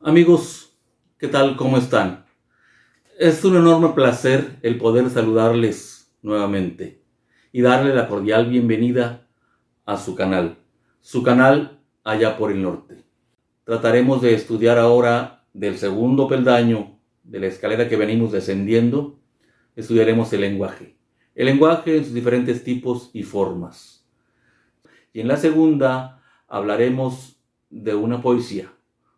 Amigos, ¿qué tal? ¿Cómo están? Es un enorme placer el poder saludarles nuevamente y darle la cordial bienvenida a su canal Allá por el Norte. Trataremos de estudiar ahora del segundo peldaño de la escalera que venimos descendiendo. Estudiaremos el lenguaje en sus diferentes tipos y formas. Y en la segunda hablaremos de una poesía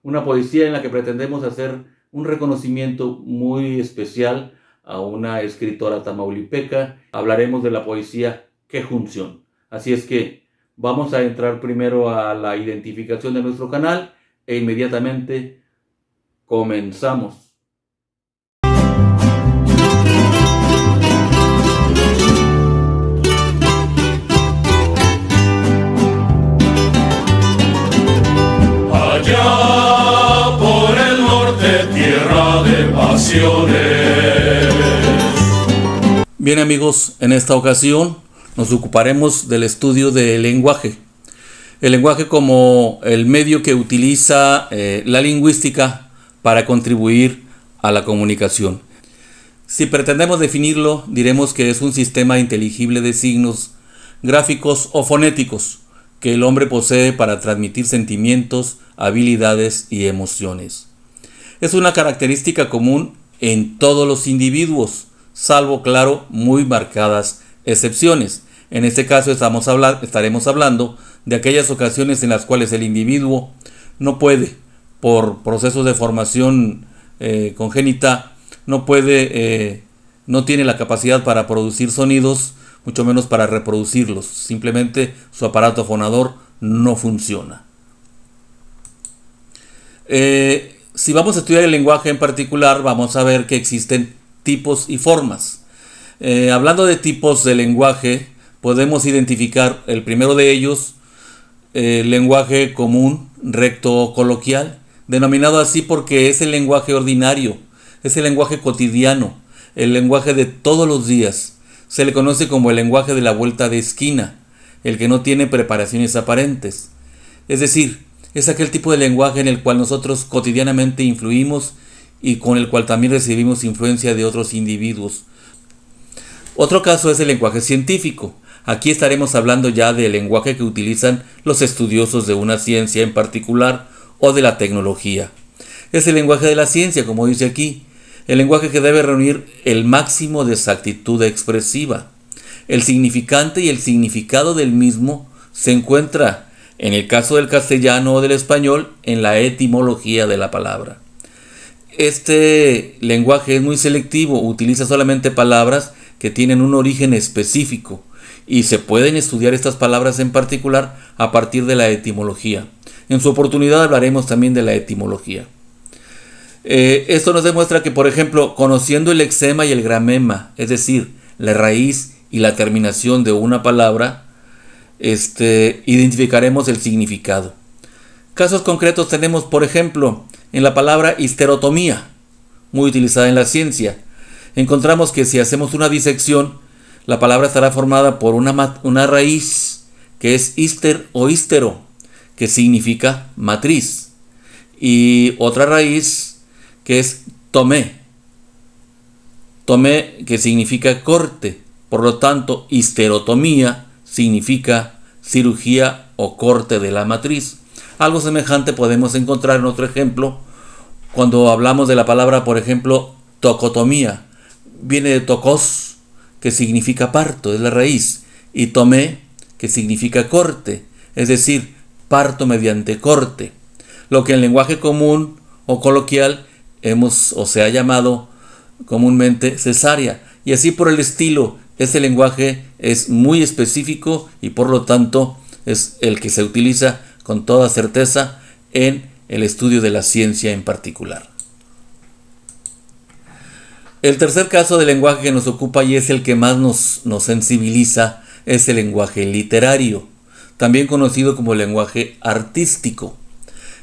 en la que pretendemos hacer un reconocimiento muy especial a una escritora tamaulipeca. Hablaremos de la poesía Qué Junción. Así es que vamos a entrar primero a la identificación de nuestro canal e inmediatamente comenzamos. Allá por el norte, tierra de pasiones. Bien amigos, en esta ocasión nos ocuparemos del estudio del lenguaje. El lenguaje como el medio que utiliza la lingüística para contribuir a la comunicación. Si pretendemos definirlo, diremos que es un sistema inteligible de signos gráficos o fonéticos que el hombre posee para transmitir sentimientos, habilidades y emociones. Es una característica común en todos los individuos, salvo, claro, muy marcadas excepciones. En este caso estaremos hablando de aquellas ocasiones en las cuales el individuo no puede, por procesos de formación congénita, no tiene la capacidad para producir sonidos, mucho menos para reproducirlos. Simplemente su aparato fonador no funciona. Si vamos a estudiar el lenguaje en particular, vamos a ver que existen tipos y formas. Hablando de tipos de lenguaje, podemos identificar el primero de ellos, lenguaje común, recto o coloquial, denominado así porque es el lenguaje ordinario, es el lenguaje cotidiano, el lenguaje de todos los días. Se le conoce como el lenguaje de la vuelta de esquina, el que no tiene preparaciones aparentes. Es decir, es aquel tipo de lenguaje en el cual nosotros cotidianamente influimos y con el cual también recibimos influencia de otros individuos. Otro caso es el lenguaje científico. Aquí estaremos hablando ya del lenguaje que utilizan los estudiosos de una ciencia en particular o de la tecnología. Es el lenguaje de la ciencia, como dice aquí, el lenguaje que debe reunir el máximo de exactitud expresiva. El significante y el significado del mismo se encuentra, en el caso del castellano o del español, en la etimología de la palabra. Este lenguaje es muy selectivo, utiliza solamente palabras que tienen un origen específico y se pueden estudiar estas palabras en particular a partir de la etimología. En su oportunidad hablaremos también de la etimología. Esto nos demuestra que, por ejemplo, conociendo el lexema y el gramema, es decir, la raíz y la terminación de una palabra, identificaremos el significado. Casos concretos tenemos, por ejemplo, en la palabra histerotomía, muy utilizada en la ciencia. Encontramos que si hacemos una disección, la palabra estará formada por una raíz que es hister o histero, que significa matriz, y otra raíz que es tomé, que significa corte. Por lo tanto, histerotomía significa cirugía o corte de la matriz. Algo semejante podemos encontrar en otro ejemplo cuando hablamos de la palabra, por ejemplo, tocotomía. Viene de tocos, que significa parto, es la raíz, y tomé, que significa corte, es decir, parto mediante corte. Lo que en lenguaje común o coloquial se ha llamado comúnmente cesárea, y así por el estilo. Este lenguaje es muy específico y por lo tanto es el que se utiliza con toda certeza en el estudio de la ciencia en particular. El tercer caso de lenguaje que nos ocupa y es el que más nos sensibiliza es el lenguaje literario, también conocido como lenguaje artístico.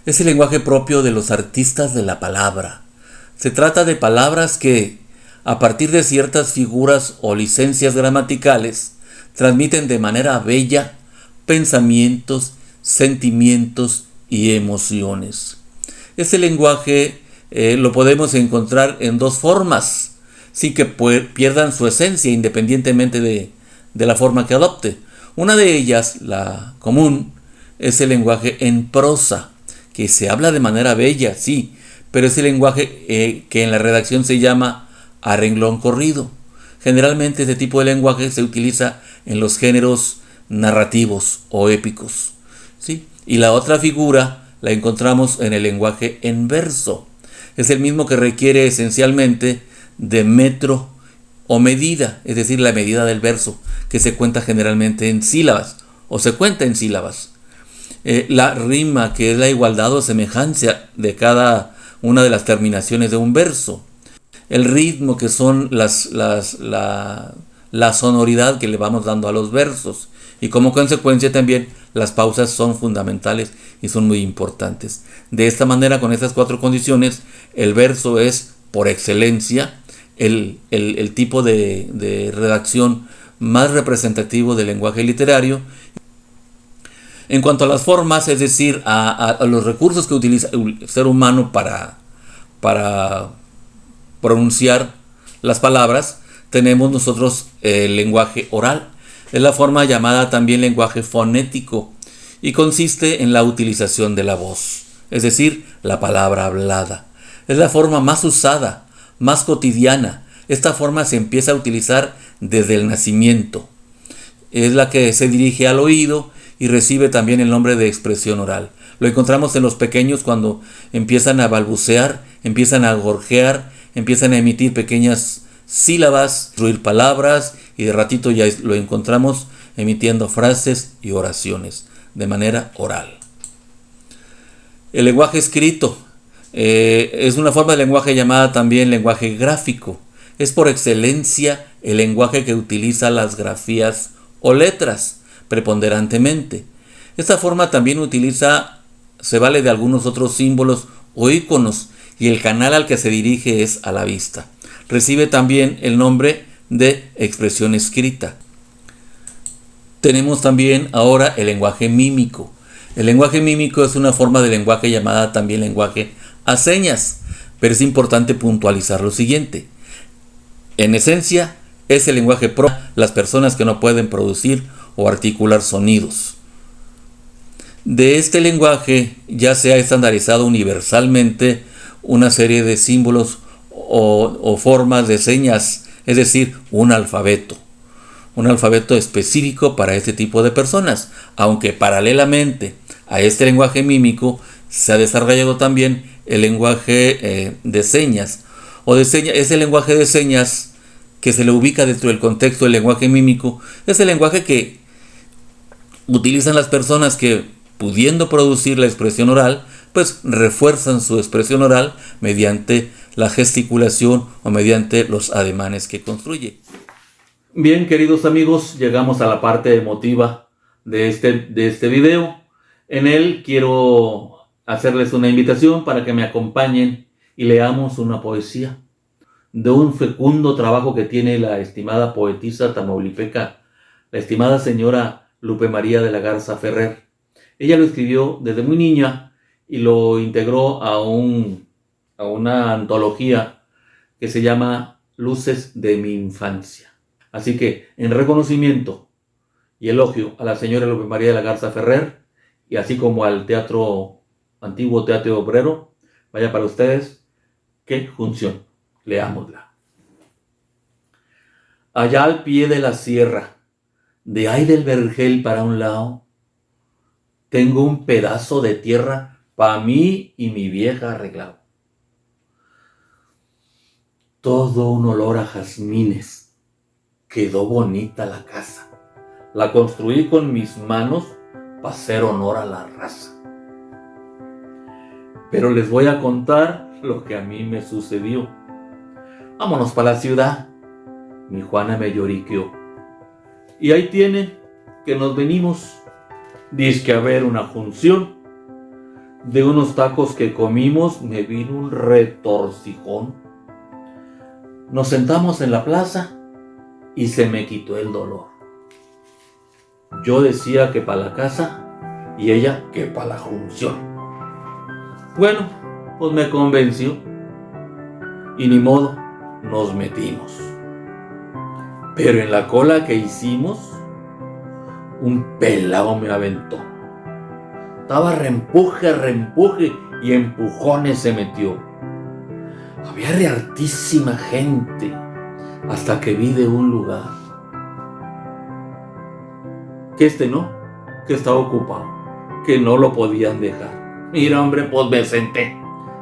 Es el lenguaje propio de los artistas de la palabra. Se trata de palabras que, a partir de ciertas figuras o licencias gramaticales, transmiten de manera bella pensamientos, sentimientos y emociones. Ese lenguaje lo podemos encontrar en dos formas, sin que pierdan su esencia independientemente de la forma que adopte. Una de ellas, la común, es el lenguaje en prosa, que se habla de manera bella, sí, pero es el lenguaje que en la redacción se llama a renglón corrido. Generalmente este tipo de lenguaje se utiliza en los géneros narrativos o épicos, ¿sí? Y la otra figura la encontramos en el lenguaje en verso. Es el mismo que requiere esencialmente de metro o medida, es decir, la medida del verso, que se cuenta generalmente en sílabas, o se cuenta en sílabas. La rima, que es la igualdad o semejanza de cada una de las terminaciones de un verso. El ritmo, que son la sonoridad que le vamos dando a los versos. Y como consecuencia también las pausas son fundamentales y son muy importantes. De esta manera, con estas cuatro condiciones, el verso es por excelencia el tipo de redacción más representativo del lenguaje literario. En cuanto a las formas, es decir, a los recursos que utiliza el ser humano para pronunciar las palabras, tenemos nosotros el lenguaje oral. Es la forma llamada también lenguaje fonético y consiste en la utilización de la voz, es decir, la palabra hablada. Es la forma más usada, más cotidiana. Esta forma se empieza a utilizar desde el nacimiento. Es la que se dirige al oído y recibe también el nombre de expresión oral. Lo encontramos en los pequeños cuando empiezan a balbucear, empiezan a gorjear, empiezan a emitir pequeñas sílabas, construir palabras, y de ratito ya lo encontramos emitiendo frases y oraciones de manera oral. El lenguaje escrito es una forma de lenguaje llamada también lenguaje gráfico. Es por excelencia el lenguaje que utiliza las grafías o letras preponderantemente. Esta forma también se vale de algunos otros símbolos o iconos, y el canal al que se dirige es a la vista. Recibe también el nombre de expresión escrita. Tenemos también ahora el lenguaje mímico. El lenguaje mímico es una forma de lenguaje llamada también lenguaje a señas, pero es importante puntualizar lo siguiente. En esencia, es el lenguaje para las personas que no pueden producir o articular sonidos. De este lenguaje ya se ha estandarizado universalmente una serie de símbolos o formas de señas, es decir, un alfabeto específico para este tipo de personas, aunque paralelamente a este lenguaje mímico se ha desarrollado también el lenguaje de señas, ese lenguaje de señas que se le ubica dentro del contexto del lenguaje mímico, es el lenguaje que utilizan las personas que, pudiendo producir la expresión oral, pues refuerzan su expresión oral mediante la gesticulación o mediante los ademanes que construye. Bien, queridos amigos, llegamos a la parte emotiva de este video. En él quiero hacerles una invitación para que me acompañen y leamos una poesía de un fecundo trabajo que tiene la estimada poetisa tamaulipeca, la estimada señora Lupe María de la Garza Ferrer. Ella lo escribió desde muy niña y lo integró a una antología que se llama Luces de mi infancia. Así que, en reconocimiento y elogio a la señora Lupe María de la Garza Ferrer, y así como al antiguo Teatro Obrero, vaya para ustedes, qué función. Leámosla. Allá al pie de la sierra, de ahí del vergel para un lado, tengo un pedazo de tierra pa' mí y mi vieja arreglado. Todo un olor a jazmines. Quedó bonita la casa. La construí con mis manos para hacer honor a la raza. Pero les voy a contar lo que a mí me sucedió. Vámonos para la ciudad. Mi Juana me lloriqueó. Y ahí tienen que nos venimos. Dizque a ver una función. De unos tacos que comimos me vino un retorcijón. Nos sentamos en la plaza y se me quitó el dolor. Yo decía que para la casa y ella que para la función. Bueno, Pues me convenció. Y ni modo, nos metimos. Pero en la cola que hicimos, un pelado me aventó. Estaba reempuje y empujones se metió. Había re hartísima gente hasta que vi de un lugar que no, que estaba ocupado, que no lo podían dejar. Mira, hombre, pues me senté.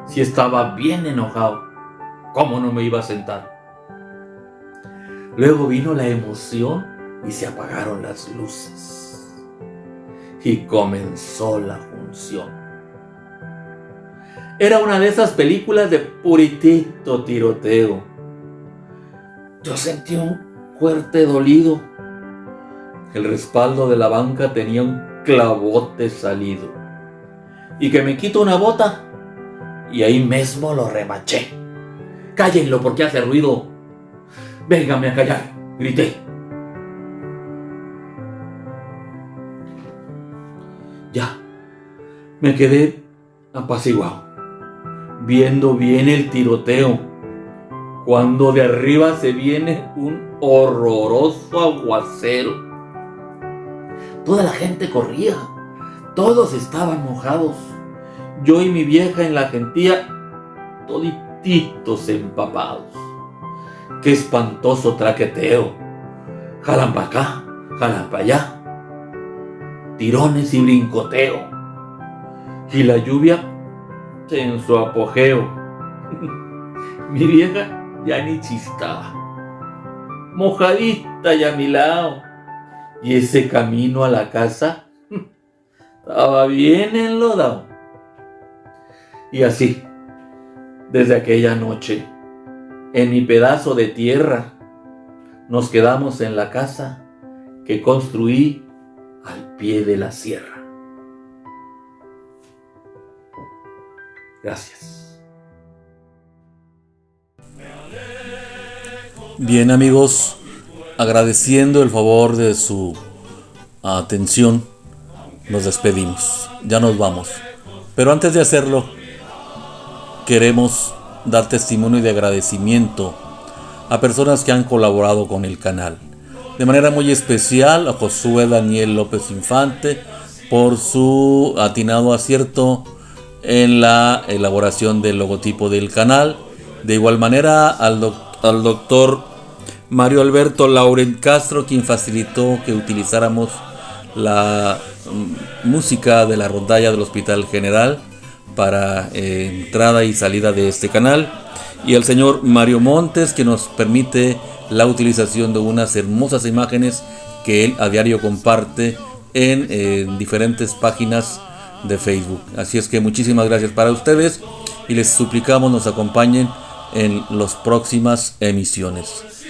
Si estaba bien enojado, ¿cómo no me iba a sentar? Luego vino la emoción y se apagaron las luces. Y comenzó la función. Era una de esas películas de puritito tiroteo. Yo sentí un fuerte dolido. El respaldo de la banca tenía un clavote salido. Y que me quito una bota y ahí mismo lo remaché. Cállenlo porque hace ruido. Véngame a callar, grité. Ya, me quedé apaciguado, viendo bien el tiroteo, cuando de arriba se viene un horroroso aguacero. Toda la gente corría, todos estaban mojados. Yo y mi vieja en la gentía, todititos empapados. ¡Qué espantoso traqueteo! Jalan para acá, jalan para allá. Tirones y brincoteo. Y la lluvia en su apogeo. Mi vieja ya ni chistaba, mojadita y a mi lado. Y ese camino a la casa estaba bien enlodado. Y así, desde aquella noche, en mi pedazo de tierra, nos quedamos en la casa que construí al pie de la sierra. Gracias. Bien, amigos, agradeciendo el favor de su atención, nos despedimos. Ya nos vamos. Pero antes de hacerlo, queremos dar testimonio de agradecimiento a personas que han colaborado con el canal. De manera muy especial a Josué Daniel López Infante por su atinado acierto en la elaboración del logotipo del canal. De igual manera al doctor Mario Alberto Laurent Castro, quien facilitó que utilizáramos la música de la rondalla del Hospital General para entrada y salida de este canal, y al señor Mario Montes, que nos permite la utilización de unas hermosas imágenes que él a diario comparte en diferentes páginas de Facebook. Así es que muchísimas gracias para ustedes y les suplicamos nos acompañen en las próximas emisiones.